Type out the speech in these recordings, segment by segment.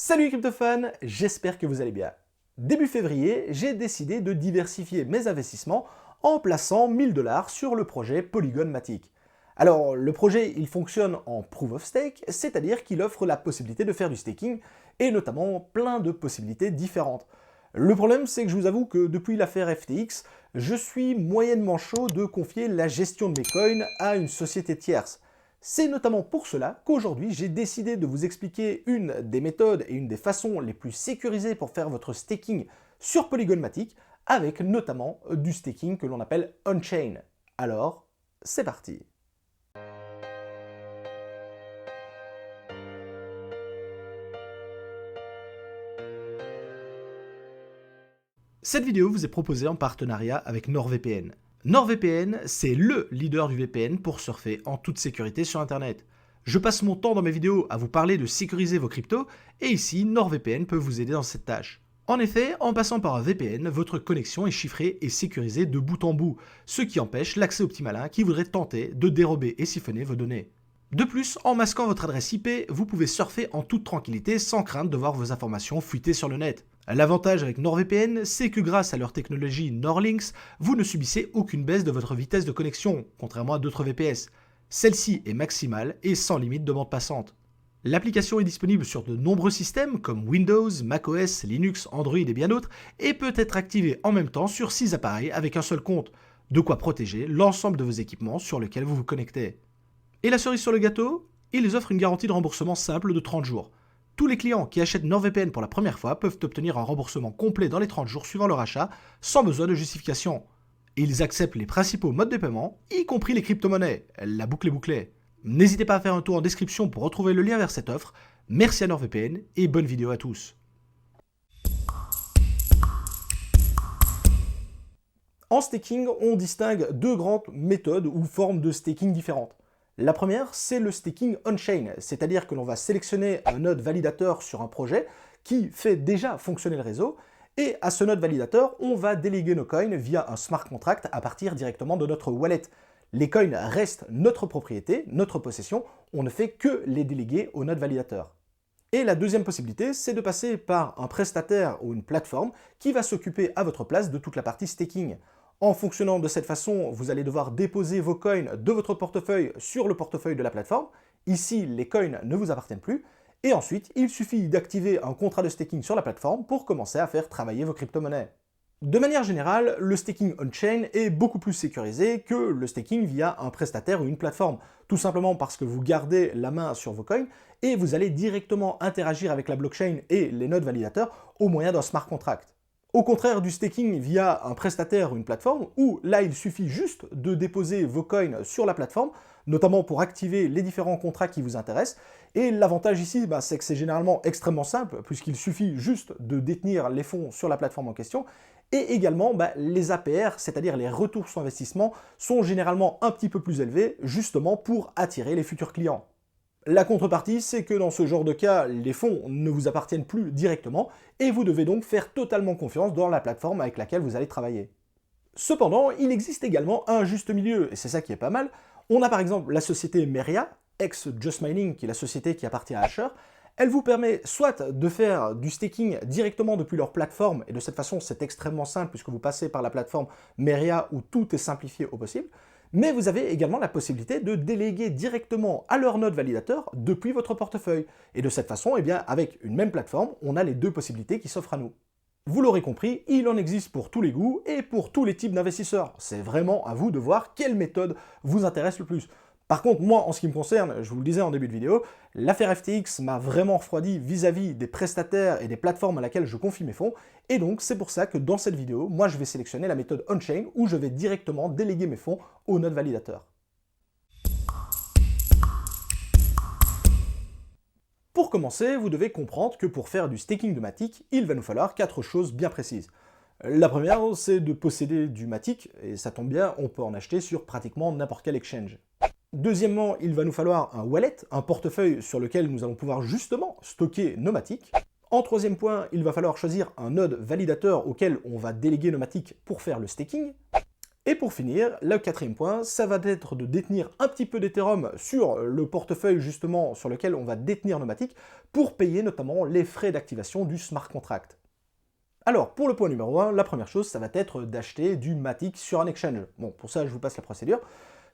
Salut les crypto-fans, j'espère que vous allez bien. Début février, j'ai décidé de diversifier mes investissements en plaçant 1000 $ sur le projet Polygon Matic. Alors, le projet, il fonctionne en Proof of Stake, c'est-à-dire qu'il offre la possibilité de faire du staking, et notamment plein de possibilités différentes. Le problème, c'est que je vous avoue que depuis l'affaire FTX, je suis moyennement chaud de confier la gestion de mes coins à une société tierce. C'est notamment pour cela qu'aujourd'hui j'ai décidé de vous expliquer une des méthodes et une des façons les plus sécurisées pour faire votre staking sur Polygon Matic, avec notamment du staking que l'on appelle on-chain. Alors, c'est parti. Cette vidéo vous est proposée en partenariat avec NordVPN. NordVPN, c'est LE leader du VPN pour surfer en toute sécurité sur Internet. Je passe mon temps dans mes vidéos à vous parler de sécuriser vos cryptos, et ici, NordVPN peut vous aider dans cette tâche. En effet, en passant par un VPN, votre connexion est chiffrée et sécurisée de bout en bout, ce qui empêche l'accès aux petits malins qui voudraient tenter de dérober et siphonner vos données. De plus, en masquant votre adresse IP, vous pouvez surfer en toute tranquillité sans crainte de voir vos informations fuiter sur le net. L'avantage avec NordVPN, c'est que grâce à leur technologie NordLynx, vous ne subissez aucune baisse de votre vitesse de connexion, contrairement à d'autres VPS. Celle-ci est maximale et sans limite de bande passante. L'application est disponible sur de nombreux systèmes comme Windows, macOS, Linux, Android et bien d'autres, et peut être activée en même temps sur 6 appareils avec un seul compte, de quoi protéger l'ensemble de vos équipements sur lesquels vous vous connectez. Et la cerise sur le gâteau, ils offrent une garantie de remboursement simple de 30 jours. Tous les clients qui achètent NordVPN pour la première fois peuvent obtenir un remboursement complet dans les 30 jours suivant leur achat, sans besoin de justification. Et ils acceptent les principaux modes de paiement, y compris les crypto-monnaies. La boucle est bouclée. N'hésitez pas à faire un tour en description pour retrouver le lien vers cette offre. Merci à NordVPN et bonne vidéo à tous. En staking, on distingue deux grandes méthodes ou formes de staking différentes. La première, c'est le staking on-chain, c'est-à-dire que l'on va sélectionner un node validateur sur un projet qui fait déjà fonctionner le réseau, et à ce node validateur, on va déléguer nos coins via un smart contract à partir directement de notre wallet. Les coins restent notre propriété, notre possession, on ne fait que les déléguer au node validateur. Et la deuxième possibilité, c'est de passer par un prestataire ou une plateforme qui va s'occuper à votre place de toute la partie staking. En fonctionnant de cette façon, vous allez devoir déposer vos coins de votre portefeuille sur le portefeuille de la plateforme. Ici, les coins ne vous appartiennent plus. Et ensuite, il suffit d'activer un contrat de staking sur la plateforme pour commencer à faire travailler vos crypto-monnaies. De manière générale, le staking on-chain est beaucoup plus sécurisé que le staking via un prestataire ou une plateforme. Tout simplement parce que vous gardez la main sur vos coins et vous allez directement interagir avec la blockchain et les nodes validateurs au moyen d'un smart contract. Au contraire du staking via un prestataire ou une plateforme, où là il suffit juste de déposer vos coins sur la plateforme, notamment pour activer les différents contrats qui vous intéressent. Et l'avantage ici, c'est que c'est généralement extrêmement simple, puisqu'il suffit juste de détenir les fonds sur la plateforme en question. Et également, les APR, c'est-à-dire les retours sur investissement, sont généralement un petit peu plus élevés, justement pour attirer les futurs clients. La contrepartie, c'est que dans ce genre de cas, les fonds ne vous appartiennent plus directement et vous devez donc faire totalement confiance dans la plateforme avec laquelle vous allez travailler. Cependant, il existe également un juste milieu, et c'est ça qui est pas mal. On a par exemple la société Meria, ex-Just Mining, qui est la société qui appartient à Asher. Elle vous permet soit de faire du staking directement depuis leur plateforme, et de cette façon c'est extrêmement simple puisque vous passez par la plateforme Meria où tout est simplifié au possible, mais vous avez également la possibilité de déléguer directement à leur node validateur depuis votre portefeuille. Et de cette façon, avec une même plateforme, on a les deux possibilités qui s'offrent à nous. Vous l'aurez compris, il en existe pour tous les goûts et pour tous les types d'investisseurs. C'est vraiment à vous de voir quelle méthode vous intéresse le plus. Par contre, moi, en ce qui me concerne, je vous le disais en début de vidéo, l'affaire FTX m'a vraiment refroidi vis-à-vis des prestataires et des plateformes à laquelle je confie mes fonds, et donc c'est pour ça que dans cette vidéo, moi je vais sélectionner la méthode on-chain où je vais directement déléguer mes fonds au node validateur. Pour commencer, vous devez comprendre que pour faire du staking de Matic, il va nous falloir 4 choses bien précises. La première, c'est de posséder du Matic, et ça tombe bien, on peut en acheter sur pratiquement n'importe quel exchange. Deuxièmement, il va nous falloir un wallet, un portefeuille sur lequel nous allons pouvoir justement stocker nos Matic. En troisième point, il va falloir choisir un node validateur auquel on va déléguer nos Matic pour faire le staking. Et pour finir, le quatrième point, ça va être de détenir un petit peu d'Ethereum sur le portefeuille justement sur lequel on va détenir nos Matic pour payer notamment les frais d'activation du smart contract. Alors, pour le point numéro 1, la première chose, ça va être d'acheter du Matic sur un exchange. Bon, pour ça, je vous passe la procédure.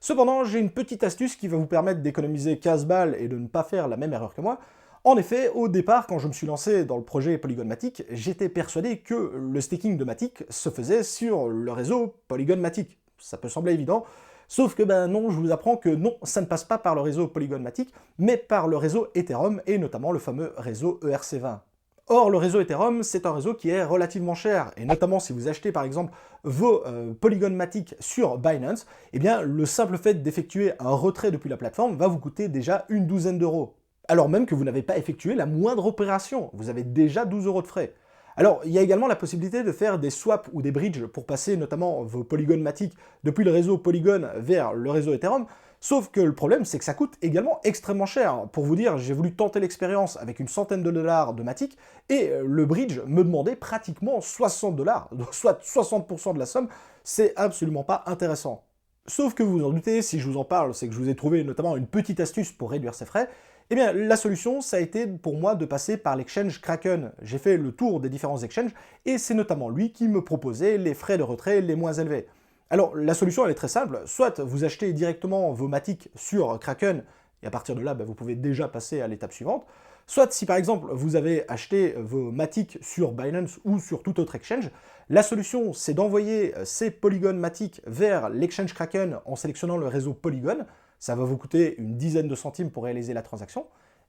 Cependant, j'ai une petite astuce qui va vous permettre d'économiser 15 balles et de ne pas faire la même erreur que moi. En effet, au départ, quand je me suis lancé dans le projet Polygon Matic, j'étais persuadé que le staking de Matic se faisait sur le réseau Polygon Matic. Ça peut sembler évident, sauf que ben non, je vous apprends que non, ça ne passe pas par le réseau Polygon Matic, mais par le réseau Ethereum et notamment le fameux réseau ERC20. Or, le réseau Ethereum, c'est un réseau qui est relativement cher, et notamment si vous achetez par exemple vos Polygon Matic sur Binance, eh bien le simple fait d'effectuer un retrait depuis la plateforme va vous coûter déjà une douzaine d'euros. Alors même que vous n'avez pas effectué la moindre opération, vous avez déjà 12 euros de frais. Alors, il y a également la possibilité de faire des swaps ou des bridges pour passer notamment vos Polygon Matic depuis le réseau Polygon vers le réseau Ethereum, sauf que le problème, c'est que ça coûte également extrêmement cher. Pour vous dire, j'ai voulu tenter l'expérience avec une centaine de dollars de Matic, et le bridge me demandait pratiquement 60 dollars, soit 60% de la somme, c'est absolument pas intéressant. Sauf que vous vous en doutez, si je vous en parle, c'est que je vous ai trouvé notamment une petite astuce pour réduire ces frais. Eh bien, la solution, ça a été pour moi de passer par l'exchange Kraken. J'ai fait le tour des différents exchanges, et c'est notamment lui qui me proposait les frais de retrait les moins élevés. Alors, la solution, elle est très simple. Soit vous achetez directement vos Matic sur Kraken, et à partir de là, vous pouvez déjà passer à l'étape suivante. Soit si par exemple vous avez acheté vos Matic sur Binance ou sur tout autre exchange, la solution c'est d'envoyer ces Polygon Matic vers l'exchange Kraken en sélectionnant le réseau Polygon. Ça va vous coûter une dizaine de centimes pour réaliser la transaction.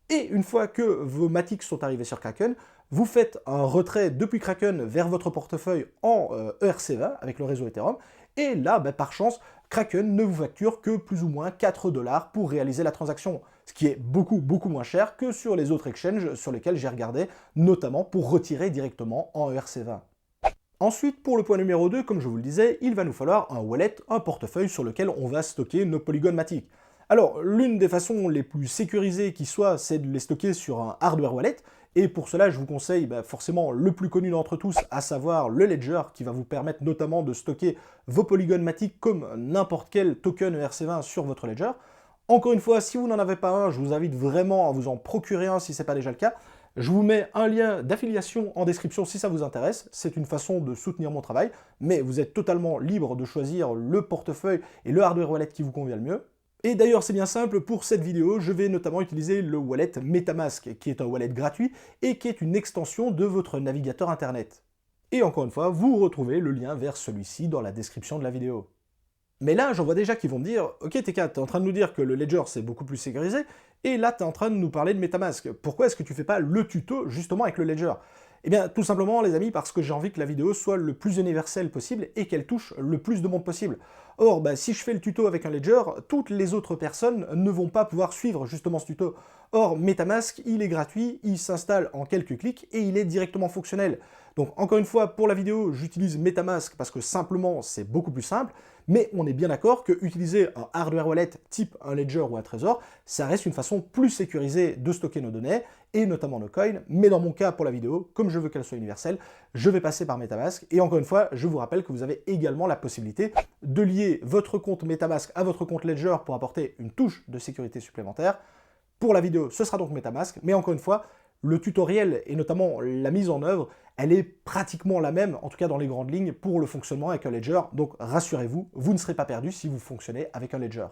Et une fois que vos Matic sont arrivés sur Kraken, vous faites un retrait depuis Kraken vers votre portefeuille en ERC20 avec le réseau Ethereum. Et là, par chance, Kraken ne vous facture que plus ou moins 4 dollars pour réaliser la transaction. Ce qui est beaucoup moins cher que sur les autres exchanges sur lesquels j'ai regardé, notamment pour retirer directement en ERC20. Ensuite, pour le point numéro 2, comme je vous le disais, il va nous falloir un wallet, un portefeuille sur lequel on va stocker nos Polygon Matic. Alors, l'une des façons les plus sécurisées qui soit, c'est de les stocker sur un hardware wallet, et pour cela, je vous conseille forcément le plus connu d'entre tous, à savoir le Ledger, qui va vous permettre notamment de stocker vos Polygon Matic comme n'importe quel token ERC20 sur votre Ledger. Encore une fois, si vous n'en avez pas un, je vous invite vraiment à vous en procurer un si ce n'est pas déjà le cas. Je vous mets un lien d'affiliation en description si ça vous intéresse, c'est une façon de soutenir mon travail, mais vous êtes totalement libre de choisir le portefeuille et le hardware wallet qui vous convient le mieux. Et d'ailleurs, c'est bien simple, pour cette vidéo, je vais notamment utiliser le wallet MetaMask, qui est un wallet gratuit et qui est une extension de votre navigateur internet. Et encore une fois, vous retrouvez le lien vers celui-ci dans la description de la vidéo. Mais là, j'en vois déjà qui vont me dire « Ok TK, t'es en train de nous dire que le Ledger c'est beaucoup plus sécurisé, et là t'es en train de nous parler de MetaMask. Pourquoi est-ce que tu fais pas le tuto justement avec le Ledger ?» Eh bien, tout simplement, les amis, parce que j'ai envie que la vidéo soit le plus universelle possible et qu'elle touche le plus de monde possible. Or, si je fais le tuto avec un Ledger, toutes les autres personnes ne vont pas pouvoir suivre justement ce tuto. Or, MetaMask, il est gratuit, il s'installe en quelques clics et il est directement fonctionnel. Donc, encore une fois, pour la vidéo, j'utilise MetaMask parce que simplement, c'est beaucoup plus simple, mais on est bien d'accord que utiliser un hardware wallet type un Ledger ou un Trésor, ça reste une façon plus sécurisée de stocker nos données, et notamment nos coins, mais dans mon cas, pour la vidéo, comme je veux qu'elle soit universelle, je vais passer par MetaMask, et encore une fois, je vous rappelle que vous avez également la possibilité de lier votre compte MetaMask à votre compte Ledger pour apporter une touche de sécurité supplémentaire. Pour la vidéo, ce sera donc MetaMask, mais encore une fois, le tutoriel et notamment la mise en œuvre, elle est pratiquement la même, en tout cas dans les grandes lignes, pour le fonctionnement avec un Ledger, donc rassurez-vous, vous ne serez pas perdu si vous fonctionnez avec un Ledger.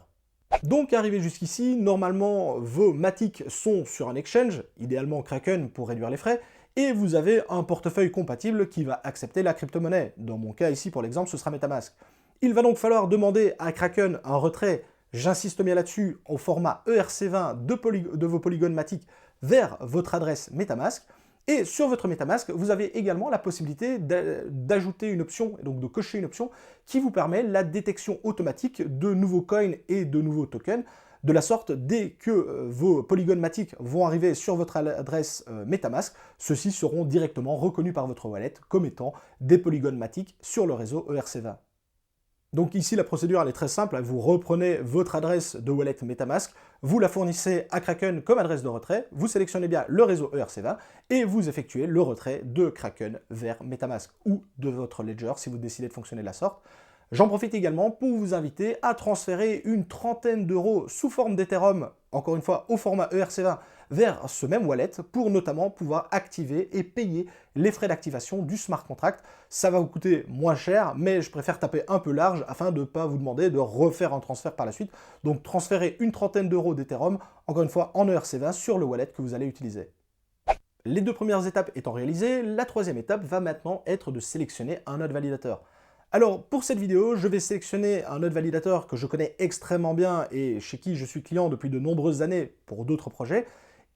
Donc arrivé jusqu'ici, normalement vos Matic sont sur un exchange, idéalement Kraken pour réduire les frais, et vous avez un portefeuille compatible qui va accepter la crypto-monnaie. Dans mon cas ici pour l'exemple, ce sera MetaMask. Il va donc falloir demander à Kraken un retrait, j'insiste bien là-dessus, au format ERC20 de vos Polygon Matic vers votre adresse MetaMask. Et sur votre MetaMask, vous avez également la possibilité d'ajouter une option, et donc de cocher une option, qui vous permet la détection automatique de nouveaux coins et de nouveaux tokens, de la sorte, dès que vos Polygon Matic vont arriver sur votre adresse MetaMask, ceux-ci seront directement reconnus par votre wallet comme étant des Polygon Matic sur le réseau ERC20. Donc ici, la procédure elle est très simple, vous reprenez votre adresse de wallet MetaMask, vous la fournissez à Kraken comme adresse de retrait, vous sélectionnez bien le réseau ERC20 et vous effectuez le retrait de Kraken vers MetaMask ou de votre Ledger si vous décidez de fonctionner de la sorte. J'en profite également pour vous inviter à transférer une trentaine d'euros sous forme d'Ethereum, encore une fois au format ERC20, vers ce même wallet pour notamment pouvoir activer et payer les frais d'activation du smart contract. Ça va vous coûter moins cher, mais je préfère taper un peu large afin de ne pas vous demander de refaire un transfert par la suite. Donc transférer une trentaine d'euros d'Ethereum, encore une fois en ERC20, sur le wallet que vous allez utiliser. Les deux premières étapes étant réalisées, la troisième étape va maintenant être de sélectionner un node validateur. Alors pour cette vidéo, je vais sélectionner un node validateur que je connais extrêmement bien et chez qui je suis client depuis de nombreuses années pour d'autres projets.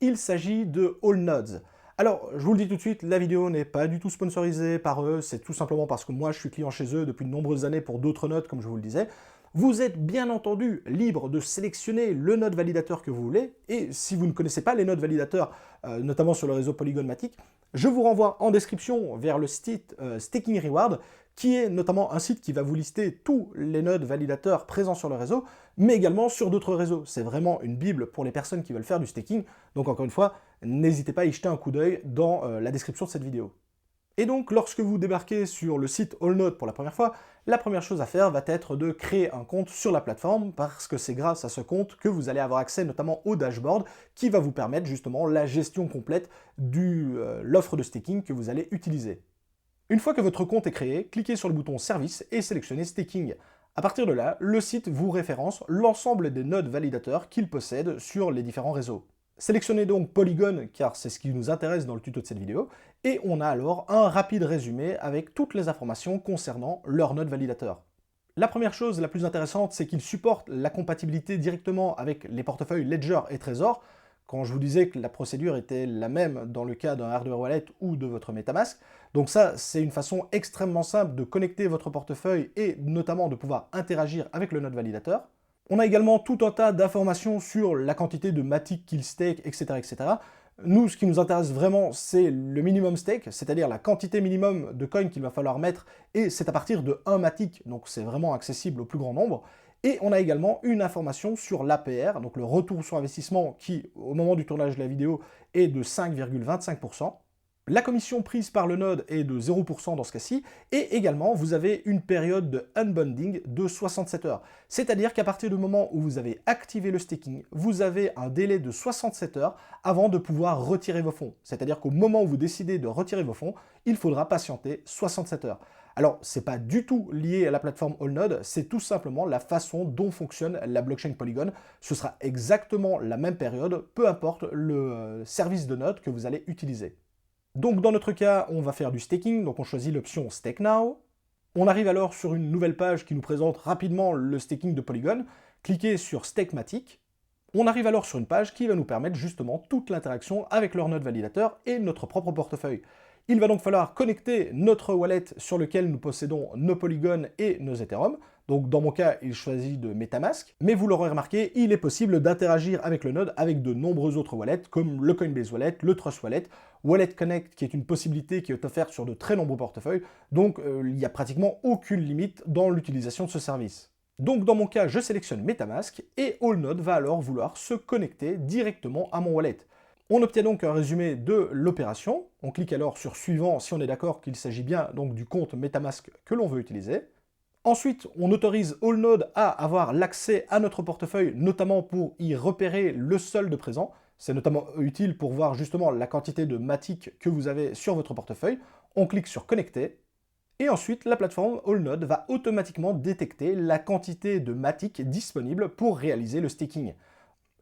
Il s'agit de Allnodes. Alors je vous le dis tout de suite, la vidéo n'est pas du tout sponsorisée par eux, c'est tout simplement parce que moi je suis client chez eux depuis de nombreuses années pour d'autres nodes comme je vous le disais. Vous êtes bien entendu libre de sélectionner le node validateur que vous voulez, et si vous ne connaissez pas les nodes validateurs, notamment sur le réseau Polygon Matic, je vous renvoie en description vers le site Staking Reward, qui est notamment un site qui va vous lister tous les nodes validateurs présents sur le réseau, mais également sur d'autres réseaux. C'est vraiment une bible pour les personnes qui veulent faire du staking, donc encore une fois, n'hésitez pas à y jeter un coup d'œil dans la description de cette vidéo. Et donc, lorsque vous débarquez sur le site Allnode pour la première fois, la première chose à faire va être de créer un compte sur la plateforme, parce que c'est grâce à ce compte que vous allez avoir accès notamment au dashboard, qui va vous permettre justement la gestion complète de l'offre de staking que vous allez utiliser. Une fois que votre compte est créé, cliquez sur le bouton Service et sélectionnez Staking. À partir de là, le site vous référence l'ensemble des nodes validateurs qu'il possède sur les différents réseaux. Sélectionnez donc Polygon, car c'est ce qui nous intéresse dans le tuto de cette vidéo, et on a alors un rapide résumé avec toutes les informations concernant leur node validateur. La première chose la plus intéressante, c'est qu'il supporte la compatibilité directement avec les portefeuilles Ledger et Trezor. Quand je vous disais que la procédure était la même dans le cas d'un hardware wallet ou de votre MetaMask. Donc ça, c'est une façon extrêmement simple de connecter votre portefeuille et notamment de pouvoir interagir avec le node validateur. On a également tout un tas d'informations sur la quantité de Matic qu'il stake, etc., etc. Nous, ce qui nous intéresse vraiment, c'est le minimum stake, c'est-à-dire la quantité minimum de coins qu'il va falloir mettre, et c'est à partir de 1 Matic, donc c'est vraiment accessible au plus grand nombre. Et on a également une information sur l'APR, donc le retour sur investissement qui, au moment du tournage de la vidéo, est de 5,25%. La commission prise par le node est de 0% dans ce cas-ci, et également vous avez une période de unbunding de 67 heures. C'est-à-dire qu'à partir du moment où vous avez activé le staking, vous avez un délai de 67 heures avant de pouvoir retirer vos fonds. C'est-à-dire qu'au moment où vous décidez de retirer vos fonds, il faudra patienter 67 heures. Alors, ce n'est pas du tout lié à la plateforme Allnode, c'est tout simplement la façon dont fonctionne la blockchain Polygon. Ce sera exactement la même période, peu importe le service de node que vous allez utiliser. Donc dans notre cas, on va faire du staking, donc on choisit l'option Stake Now. On arrive alors sur une nouvelle page qui nous présente rapidement le staking de Polygon. Cliquez sur Stake Matic. On arrive alors sur une page qui va nous permettre justement toute l'interaction avec leur node validateur et notre propre portefeuille. Il va donc falloir connecter notre wallet sur lequel nous possédons nos Polygon et nos Ethereum. Donc dans mon cas, il choisit de MetaMask. Mais vous l'aurez remarqué, il est possible d'interagir avec le node avec de nombreux autres wallets, comme le Coinbase Wallet, le Trust Wallet, Wallet Connect, qui est une possibilité qui est offerte sur de très nombreux portefeuilles. Donc il n'y a pratiquement aucune limite dans l'utilisation de ce service. Donc dans mon cas, je sélectionne MetaMask et Allnode va alors vouloir se connecter directement à mon wallet. On obtient donc un résumé de l'opération. On clique alors sur Suivant si on est d'accord qu'il s'agit bien donc du compte MetaMask que l'on veut utiliser. Ensuite, on autorise Allnode à avoir l'accès à notre portefeuille, notamment pour y repérer le solde présent. C'est notamment utile pour voir justement la quantité de Matic que vous avez sur votre portefeuille. On clique sur Connecter. Et ensuite, la plateforme Allnode va automatiquement détecter la quantité de Matic disponible pour réaliser le staking.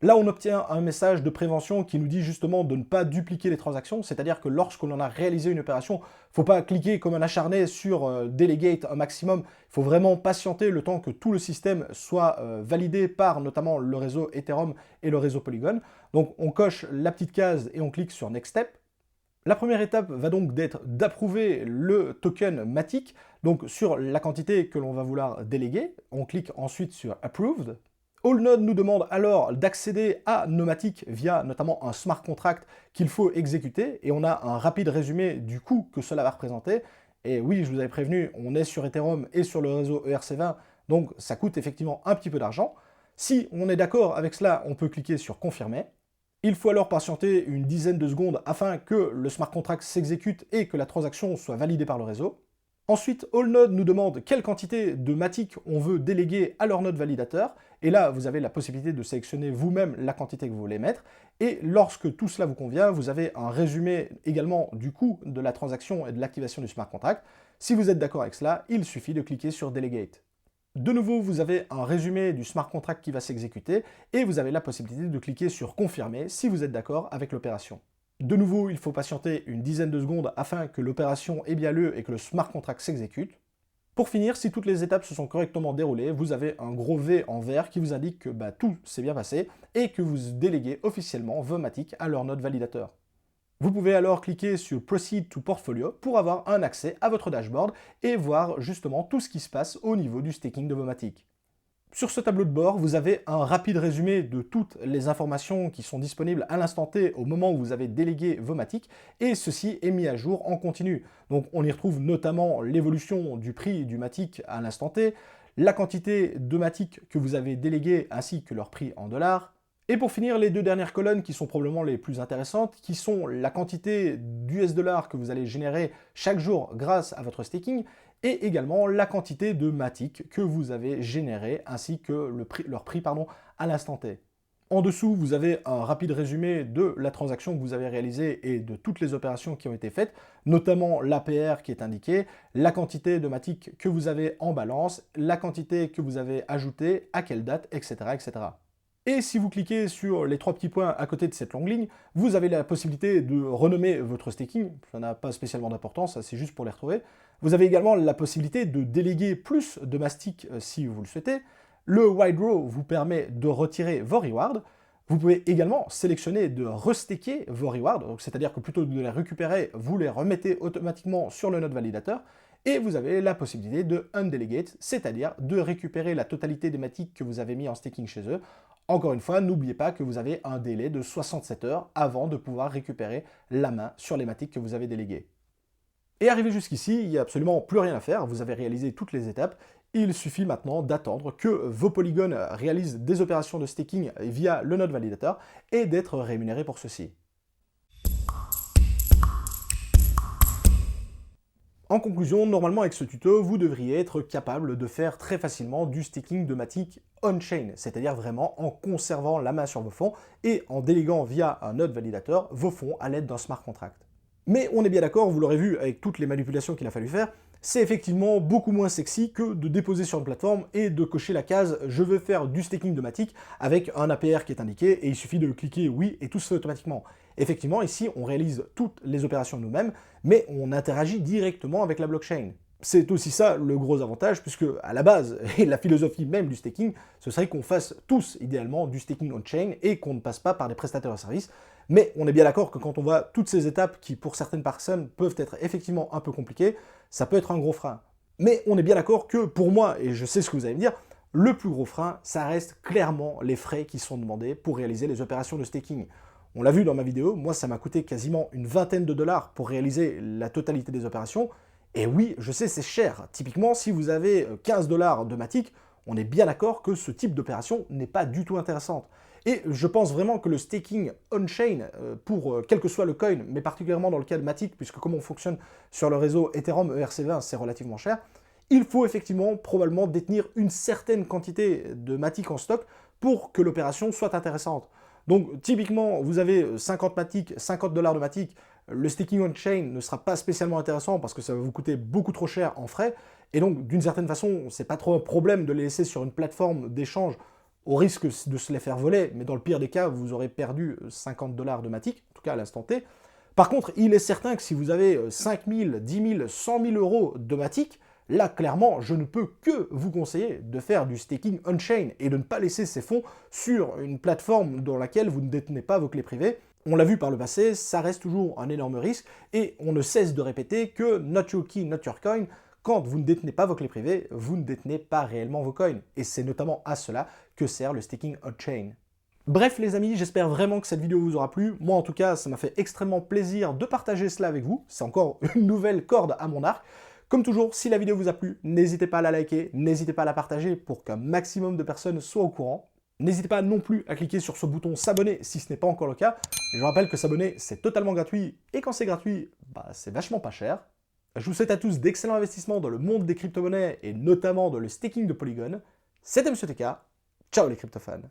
Là, on obtient un message de prévention qui nous dit justement de ne pas dupliquer les transactions, c'est-à-dire que lorsqu'on en a réalisé une opération, il ne faut pas cliquer comme un acharné sur Delegate un maximum, il faut vraiment patienter le temps que tout le système soit validé par notamment le réseau Ethereum et le réseau Polygon. Donc on coche la petite case et on clique sur Next Step. La première étape va donc d'être d'approuver le token Matic, donc sur la quantité que l'on va vouloir déléguer. On clique ensuite sur Approved. Allnode nous demande alors d'accéder à Nomatic via notamment un smart contract qu'il faut exécuter, et on a un rapide résumé du coût que cela va représenter. Et oui, je vous avais prévenu, on est sur Ethereum et sur le réseau ERC20, donc ça coûte effectivement un petit peu d'argent. Si on est d'accord avec cela, on peut cliquer sur Confirmer. Il faut alors patienter une dizaine de secondes afin que le smart contract s'exécute et que la transaction soit validée par le réseau. Ensuite, AllNode nous demande quelle quantité de Matic on veut déléguer à leur node validateur. Et là, vous avez la possibilité de sélectionner vous-même la quantité que vous voulez mettre. Et lorsque tout cela vous convient, vous avez un résumé également du coût de la transaction et de l'activation du smart contract. Si vous êtes d'accord avec cela, il suffit de cliquer sur Delegate. De nouveau, vous avez un résumé du smart contract qui va s'exécuter et vous avez la possibilité de cliquer sur Confirmer si vous êtes d'accord avec l'opération. De nouveau, il faut patienter une dizaine de secondes afin que l'opération ait bien lieu et que le smart contract s'exécute. Pour finir, si toutes les étapes se sont correctement déroulées, vous avez un gros V en vert qui vous indique que tout s'est bien passé et que vous déléguez officiellement vos Matic à leur node validateur. Vous pouvez alors cliquer sur Proceed to Portfolio pour avoir un accès à votre dashboard et voir justement tout ce qui se passe au niveau du staking de vos Matic. Sur ce tableau de bord, vous avez un rapide résumé de toutes les informations qui sont disponibles à l'instant T au moment où vous avez délégué vos Matic, et ceci est mis à jour en continu. Donc on y retrouve notamment l'évolution du prix du Matic à l'instant T, la quantité de Matic que vous avez délégué ainsi que leur prix en dollars. Et pour finir, les deux dernières colonnes qui sont probablement les plus intéressantes, qui sont la quantité d'US dollars que vous allez générer chaque jour grâce à votre staking, et également la quantité de Matic que vous avez généré, ainsi que leur prix à l'instant T. En dessous, vous avez un rapide résumé de la transaction que vous avez réalisée et de toutes les opérations qui ont été faites, notamment l'APR qui est indiqué, la quantité de Matic que vous avez en balance, la quantité que vous avez ajoutée, à quelle date, etc., etc. Et si vous cliquez sur les trois petits points à côté de cette longue ligne, vous avez la possibilité de renommer votre staking. Ça n'a pas spécialement d'importance, c'est juste pour les retrouver. Vous avez également la possibilité de déléguer plus de Matic si vous le souhaitez. Le Wide Row vous permet de retirer vos rewards. Vous pouvez également sélectionner de restaker vos rewards, c'est-à-dire que plutôt que de les récupérer, vous les remettez automatiquement sur le node validateur. Et vous avez la possibilité de undelegate, c'est-à-dire de récupérer la totalité des Matic que vous avez mis en staking chez eux. Encore une fois, n'oubliez pas que vous avez un délai de 67 heures avant de pouvoir récupérer la main sur les Matic que vous avez délégués. Et arrivé jusqu'ici, il n'y a absolument plus rien à faire, vous avez réalisé toutes les étapes. Il suffit maintenant d'attendre que vos polygones réalisent des opérations de staking via le node validateur et d'être rémunérés pour ceci. En conclusion, normalement avec ce tuto, vous devriez être capable de faire très facilement du staking de Matic on-chain, c'est-à-dire vraiment en conservant la main sur vos fonds et en déléguant via un node validateur vos fonds à l'aide d'un smart contract. Mais on est bien d'accord, vous l'aurez vu avec toutes les manipulations qu'il a fallu faire, c'est effectivement beaucoup moins sexy que de déposer sur une plateforme et de cocher la case « Je veux faire du staking de Matic » avec un APR qui est indiqué et il suffit de cliquer « Oui » et tout se fait automatiquement. Effectivement, ici, on réalise toutes les opérations nous-mêmes, mais on interagit directement avec la blockchain. C'est aussi ça le gros avantage, puisque à la base, et la philosophie même du staking, ce serait qu'on fasse tous idéalement du staking on-chain et qu'on ne passe pas par des prestataires de services. Mais on est bien d'accord que quand on voit toutes ces étapes qui, pour certaines personnes, peuvent être effectivement un peu compliquées, ça peut être un gros frein. Mais on est bien d'accord que pour moi, et je sais ce que vous allez me dire, le plus gros frein, ça reste clairement les frais qui sont demandés pour réaliser les opérations de staking. On l'a vu dans ma vidéo, moi ça m'a coûté quasiment une vingtaine de dollars pour réaliser la totalité des opérations. Et oui, je sais, c'est cher. Typiquement, si vous avez 15 dollars de Matic, on est bien d'accord que ce type d'opération n'est pas du tout intéressante. Et je pense vraiment que le staking on-chain, pour quel que soit le coin, mais particulièrement dans le cas de Matic, puisque comme on fonctionne sur le réseau Ethereum ERC20, c'est relativement cher, il faut effectivement probablement détenir une certaine quantité de Matic en stock pour que l'opération soit intéressante. Donc typiquement, vous avez 50 Matic, 50 dollars de Matic, le staking on-chain ne sera pas spécialement intéressant parce que ça va vous coûter beaucoup trop cher en frais, et donc d'une certaine façon, c'est pas trop un problème de les laisser sur une plateforme d'échange au risque de se les faire voler, mais dans le pire des cas, vous aurez perdu 50 dollars de Matic, en tout cas à l'instant T. Par contre, il est certain que si vous avez 5 000, 10 000, 100 000 euros de Matic, là, clairement, je ne peux que vous conseiller de faire du staking on-chain et de ne pas laisser ces fonds sur une plateforme dans laquelle vous ne détenez pas vos clés privées. On l'a vu par le passé, ça reste toujours un énorme risque et on ne cesse de répéter que not your key, not your coin. Quand vous ne détenez pas vos clés privées, vous ne détenez pas réellement vos coins. Et c'est notamment à cela que sert le staking on-chain. Bref les amis, j'espère vraiment que cette vidéo vous aura plu. Moi en tout cas, ça m'a fait extrêmement plaisir de partager cela avec vous. C'est encore une nouvelle corde à mon arc. Comme toujours, si la vidéo vous a plu, n'hésitez pas à la liker, n'hésitez pas à la partager pour qu'un maximum de personnes soient au courant. N'hésitez pas non plus à cliquer sur ce bouton s'abonner si ce n'est pas encore le cas. Je vous rappelle que s'abonner, c'est totalement gratuit et quand c'est gratuit, c'est vachement pas cher. Je vous souhaite à tous d'excellents investissements dans le monde des crypto-monnaies et notamment dans le staking de Polygon. C'était Monsieur TK, ciao les crypto-fans.